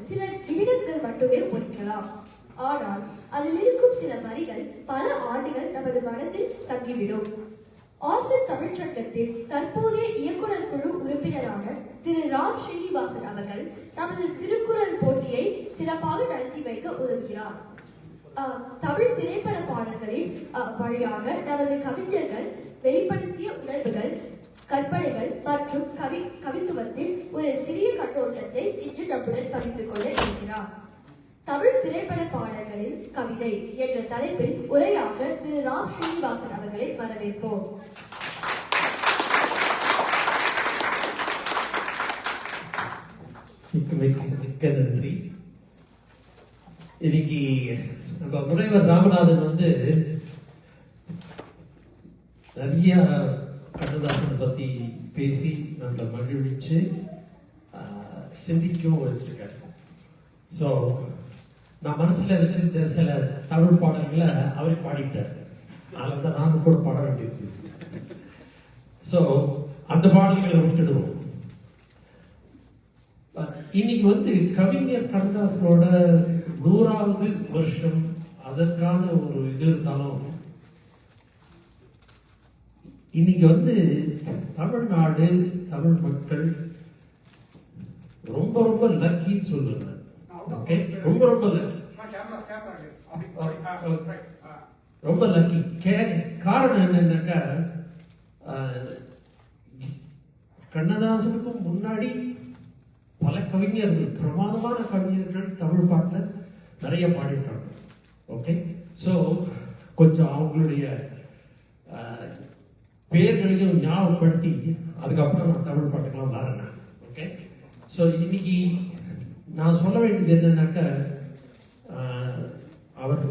சில நிமிடங்கள் மட்டுமே ஒலிக்கலாம். ஆனால் அதில் இருக்கும் சில வரிகள் பல ஆண்டுகள் நமது மனதில் தங்கிவிடும். ஆசன் தமிழ்ச்சங்கத்தின் தற்போதைய இயக்குனர் குழு உறுப்பினரான திரு ராம் ஸ்ரீனிவாசன் அவர்கள் நமது திருக்குறள் போட்டியை சிறப்பாக நடத்தி வைக்க உதவுகிறார். தமிழ் திரைப்பட பாடல்களின் வழியாக நமது கவிஞர்கள் வெளிப்படுத்திய உணர்வுகள், கற்பனைகள் மற்றும் கவித்துவத்தில் ஒரு சிறிய கண்ணோட்டத்தை இன்று நம்முடன் பகிர்ந்து கொள்ள இருக்கிறார். தமிழ் திரைப்பட பாடல்களில் கவிதை என்ற தலைப்பில் உரையாற்ற திரு ராம் ஸ்ரீனிவாசன் அவர்களை வரவேற்போம். மிக்க நன்றி. இன்னைக்கு நம்ம முனைவர் ராமநாதன் நிறைய கண்ணதாசனை பத்தி பேசி நம்மளை மகிழ்விச்சு சிந்திக்கவும் வச்சிருக்காரு. ஸோ நான் மனசுல வச்சிருந்த சில தமிழ் பாடல்களை அவரை பாடிட்டார். அதில் தான் நானும் கூட பாட வேண்டியது. ஸோ அந்த பாடல்களை விட்டுடுவோம். இன்னைக்கு கவிஞர் கண்ணதாசனோட 100வது வருஷம், அதற்கான ஒரு இது இருந்தாலும் இன்னைக்கு தமிழ்நாடு, தமிழ் மக்கள் ரொம்ப ரொம்ப லக்கின்னு சொல்லுவேன். ஓகே, ரொம்ப ரொம்ப லக்கி, ரொம்ப லக்கி. காரணம் என்னன்னாக்கா, கண்ணதாசனுக்கும் முன்னாடி பல கவிஞர்கள், பிரமாதமான கவிஞர்கள் தமிழ் பாட்டில் நிறைய பாடியிருக்காங்க. ஓகே, ஸோ கொஞ்சம் அவங்களுடைய பேர்களையும் ஞாபகப்படுத்தி அதுக்கப்புறம் நான் தமிழ் பாட்டுக்கெல்லாம் வரேன். ஓகே, ஸோ இன்னைக்கு நான் சொல்ல வேண்டியது என்னன்னாக்கா, அவர்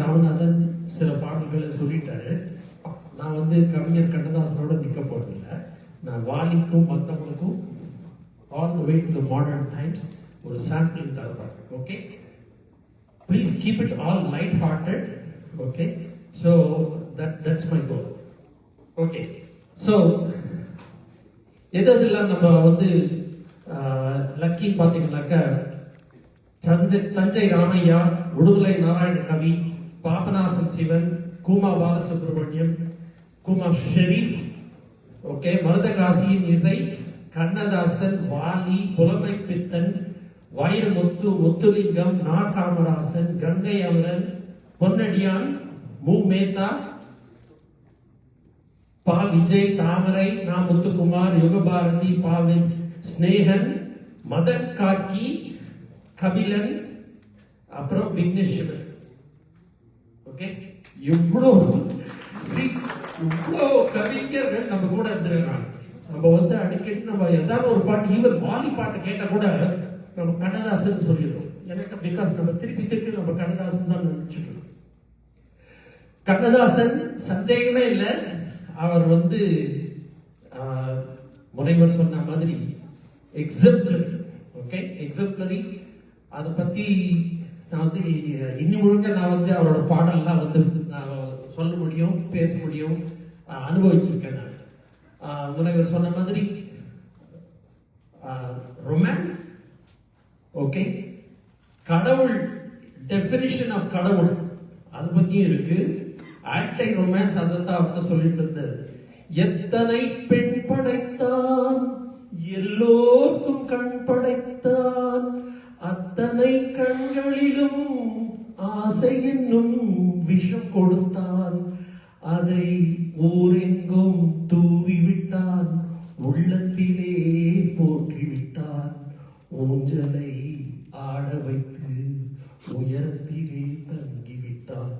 ராமநாதன் சில பாடல்களை சொல்லிட்டாரு. நான் கவிஞர் கண்ணதாசனோட நிற்க போறதில்லை. நான் வாலிக்கும் மற்றவங்களுக்கும் all the way to the modern times ஒரு sampling தருவாங்க. Okay, please keep it all light hearted. okay, so that's my goal. okay, so எதெல்லாம் நம்ம லக்கி பாத்தீங்கன்னாக்கா, தஞ்சை ராமையா, உடுமலை நாராயண கவி, பாபநாசம் சிவன், கூமா பாலசுப்ரமணியம், கூமா ஷெரீப், ஓகே, மருதகாசியின் இசை, கண்ணதாசன், வாலி, புலமை பித்தன், வைரமுத்து, முத்துலிங்கம், நா காமராசன், கங்கை அமரன், பொன்னடியான், மு மேத்தா, பா விஜய், தாமரை, நா முத்துக்குமார், யுகபாரதி, பாவின் ஸ்னேகன், மதன் காக்கி, கபிலன், அப்புறம் விக்னேஸ்வரன். ஓகே, இவ்வளோ கவிஞர்கள் நம்ம கூட இருந்திருக்காங்க. நம்ம அடிக்கடி நம்ம ஏதாவது ஒரு பாட்டு, ஈவன் வாலி பாட்டு கேட்டா கூட நம்ம கண்ணதாசன் சொல்லிடுறோம். எனக்கு பிகாஸ் நம்ம திருப்பி நம்ம கண்ணதாசன் தான் நினைச்சுக்கணும். கண்ணதாசன் சந்தேகமே இல்லை, அவர் முனைவர் சொன்ன மாதிரி எக்ஸம்ப்ளரி. Okay, exemplary. அதை பத்தி நான் இன்னும் முழுக்க நான் அவரோட பாடல்லாம் நான் சொல்ல முடியும், பேச முடியும், அனுபவிச்சிருக்கேன். நான் முனைவர் சொன்ன மாதிரி ரொமான்ஸ், ஓகே, கடவுள், டெஃபினிஷன் ஆஃப் கடவுள், அதை பத்தியும் இருக்கு. ஆன்டை ரொமான்ஸ், அதைத்தான் சொல்லிட்டு இருந்தது. எத்தனை பெண் படைத்தான், எல்லோருக்கும் கண் படைத்தான், அத்தனை கண்களிலும் ஆசை என்னும் விஷம் கொடுத்தான், அதை ஊரெங்கும் தூவிவிட்டான், உள்ளத்திலே போற்றிவிட்டான், ஊஞ்சலை ஆட வைத்து உயரத்திலே தங்கிவிட்டான்.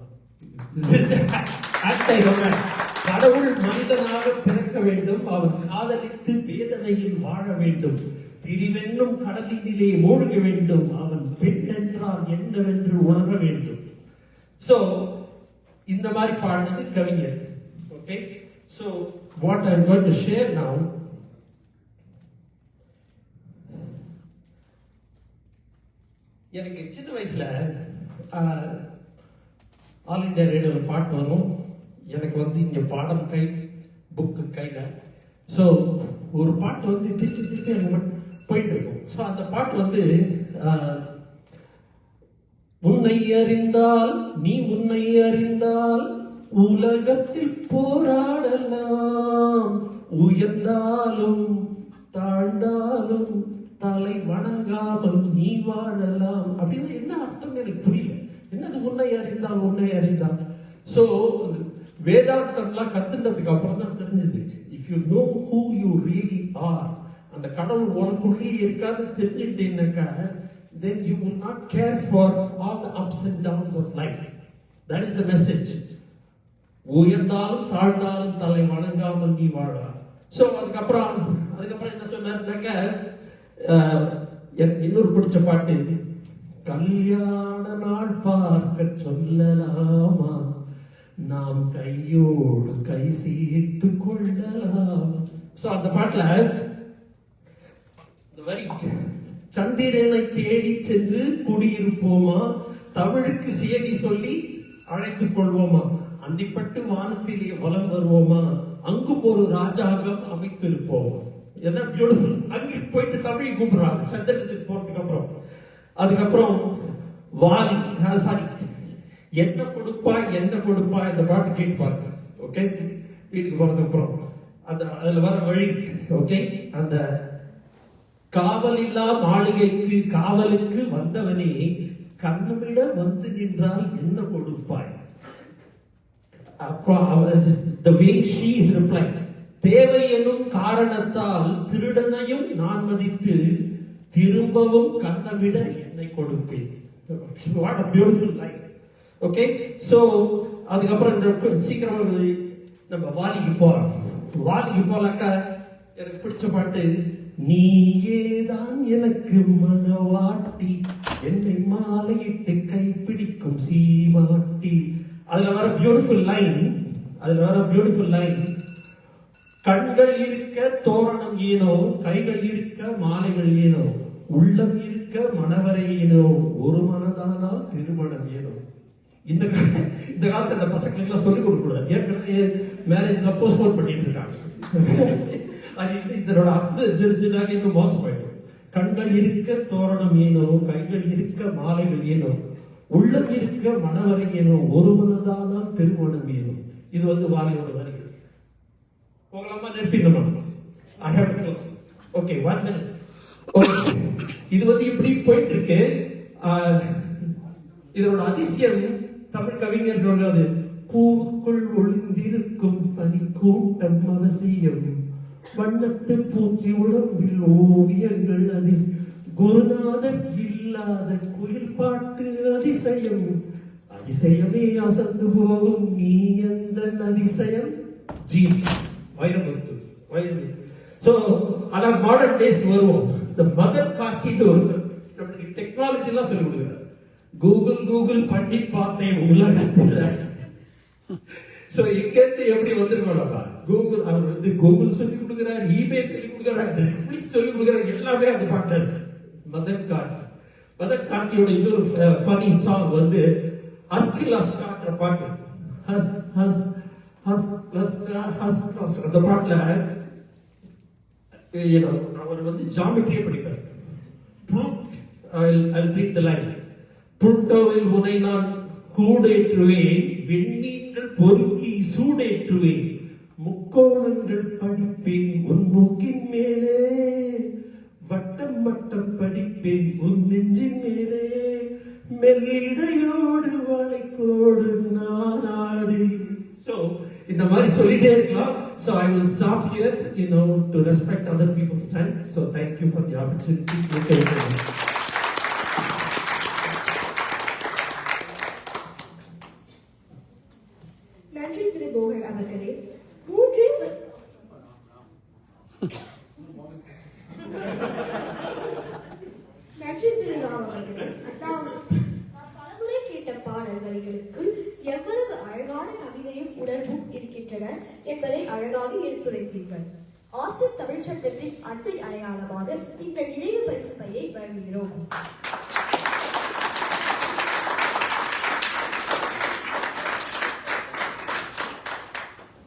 கடவுள் மனிதனாக பிறக்க வேண்டும், அவன் காதலித்து வேதனையில் வாழ வேண்டும், பிரிவென்னும் கடலினிலே மூழ்க வேண்டும், அவன் பெண் என்றால் என்னவென்று உணர வேண்டும். சோ இந்த மாதிரி பாடினது கவிஞர். Okay, so what I am going to share now, எனக்கு சின்ன வயசுல ஆல் இண்டியா ரேடியோல பாட்டு வரும். எனக்கு இங்க பாடம் புக்கு கையில. ஸோ ஒரு பாட்டு திருப்பி எனக்கு போயிட்டு இருக்கும். ஸோ அந்த பாட்டு உன்னை அறிந்தால் நீ உன்னை அறிந்தால் உலகத்தில் போராடலாம், உயர்ந்தாலும் தாழ்ந்தாலும் தலை வணங்காமல் நீ வாழலாம். அப்படின்னு என்ன அர்த்தம் எனக்கு புரியல. என்னது உன்னை அறிந்தால் உன்னை அறிந்தால்? சோ வேதாந்தம்லாம் கத்துனதுக்கு அப்புறம் தான் தெரிஞ்சது, if you know who you really are, அந்த கடவுள் உனக்குள்ளே இருக்காது தெரிஞ்சுட்டீங்கன்னாக்கா, then you will not care for all the ups and downs of life. That is the message. உயர்ந்தாலும் தாழ்ந்தாலும் தலை வணங்காமல் நீ வாழலாம். சோ அதுக்கப்புறம் என்ன சொன்னாருனாக்க, இன்னொரு பிடிச்ச பாட்டு, கல்யாண நாள் பார்க்க சொல்லலாமா, நாம் கையோடு கை சேர்த்து கொள்ளலாம். சோ அந்த பாட்டுல இந்த வரி, சந்திரனை தேடி சென்று குடியிருப்போமா, தமிழுக்கு சேதி சொல்லி அழைத்துக் கொள்வோமா, அந்திப்பட்டு வானத்திலே வலம் வருவோமா, அங்கு ஒரு ராஜாங்கம் அமைத்திருப்போம். என்ன பியூட்டிஃபுல். அங்கே போயிட்டு தமிழை கூப்பிடுறாங்க சந்திரத்துக்கு போறதுக்கு அப்புறம். அதுக்கப்புறம் வாலி சாரி என்ன கொடுப்பா என்ன கொடுப்பா இந்த பாட்டு கேட்டு பாருங்க. ஓகே, வீட்டுக்கு போறதுக்கு அப்புறம் அதுல வர வழி. ஓகே, அந்த காவல் இல்லா மாளிகைக்கு காவலுக்கு வந்தவனே கண்ணமிட வந்து நின்றால் என்ன கொடுப்பாய். The way she is replying, தேவை எனும் காரணத்தால் திருடனையும் நான் மதித்து திரும்பவும் கண்ணமிட என்னை கொடுப்பேன். What a beautiful line. Okay, so அதுக்கப்புறம் சீக்கிரம் நம்ம வாலிக்கு போறோம். வாலிக்கு போலாக்கா எனக்கு பிடிச்ச பாட்டு, நீயேதான் எனக்கு மனவாட்டி, என்னை மாலையிட்டு கைப்பிடிக்கும் சீமாட்டி. அதுல வர பியூட்டிஃபுல் லைன், கண்கள் இருக்க தோரணம் ஏனோ, கைகள் இருக்க மாலைகள் ஏனோ, உள்ளம் இருக்க மணவரை ஏனோ, ஒரு மனதானால் திருமணம் ஏனோ. இந்த காலத்துல அந்த பசங்களுக்கு எல்லாம் சொல்லிக் கொடுக்க கூடாது. ஏற்கனவே மேரேஜ்ல போஸ்ட்போன் பண்ணிட்டு இருக்காங்க. இதனோட அர்த்தம் தெரிஞ்சுனாக்க இன்னும் மோசமாயிடும். கண்கள் இருக்க தோரணம் ஏனோ, கைகள் இருக்க மாலைகள் ஏனோ, உள்ளம் இருக்க மணவரை ஏனோ, ஒரு மனதானால் திருமணம் ஏனோ. இது வாலியோட வரிகள். போகலாமா, நிறுத்திடணுமா? I have to close. Okay, 1 minute. Okay, இது இப்படி போயிட்டு இருக்கு. இதோட அதிசயம் தமிழ் கவிஞர்களோட, பூக்குள் ஒளிந்திருக்கும் பனி கூட்டம் அவசியம், வண்ணத்து பூச்சி உடம்பில் ஓவியங்கள் குருநாதர் இல்லாத குயில் பாட்டு அதிசயம், அதிசயமே அசந்து போகும் நீ எந்த அதிசயம். ஜீன்ஸ் வைரமுத்து. சோ அதான் மாடர்ன் டேஸ் வருவோம். இந்த மதர் காக்கிட்டு நம்மளுக்கு டெக்னாலஜி எல்லாம் சொல்லி கொடுக்குறாரு. கூகுள் பண்ணி பார்த்தேன் உலகத்துல. சோ இங்கிருந்து எப்படி வந்திருக்கோம்ப்பா, அவர் கூகுள் சொல்லி கொடுக்குறாரு, இமெயில் சொல்லி கொடுக்குறாரு, நெட்ஃபிளிக்ஸ் சொல்லி கொடுக்குறாரு, எல்லாமே அது பாட்டு இருக்கு. மதர் காட்டியோட இன்னொரு ஃபனி சாங் அஸ்கில் அஸ்கான்ற பாட்டு. அந்த பாட்டுல அவர் ஜாமெட்ரியை படிப்பார். I'll read the line. புளுட்டோவில் உன்னை நான் கூடேற்றுவேன், வெண்ணீர்கள் பொறுக்கி சூடேற்றுவேன், முக்கோணங்கள் படிப்பேன் உன் மூக்கின் மேலே, வட்டம் வட்டம் படிப்பேன் உன் நெஞ்சின் மேலே, மெல்லிடையோடு வளைக்கோடு நானாடு. So இந்த மாதிரி சொல்லிட்டே இருக்கலாம். So I will stop here, to respect other people's time. So thank you for the opportunity. நன்றி திரு போகர் அவர்களே. மூன்றே நன்றி திரு ராம் அவர்களே. நாம் பலமுறை கேட்ட பாடல் வரிகளுக்கு எவ்வளவு அழகான கவிதையும் உணர்வும் இருக்கின்றன என்பதை அழகாக எடுத்துரைத்தீர்கள். ஆஸ்டின் தமிழ்ச்சங்கத்தின் அன்பின் அடையாளமாக இந்த நினைவு பரிசு பையை வழங்குகிறோம்.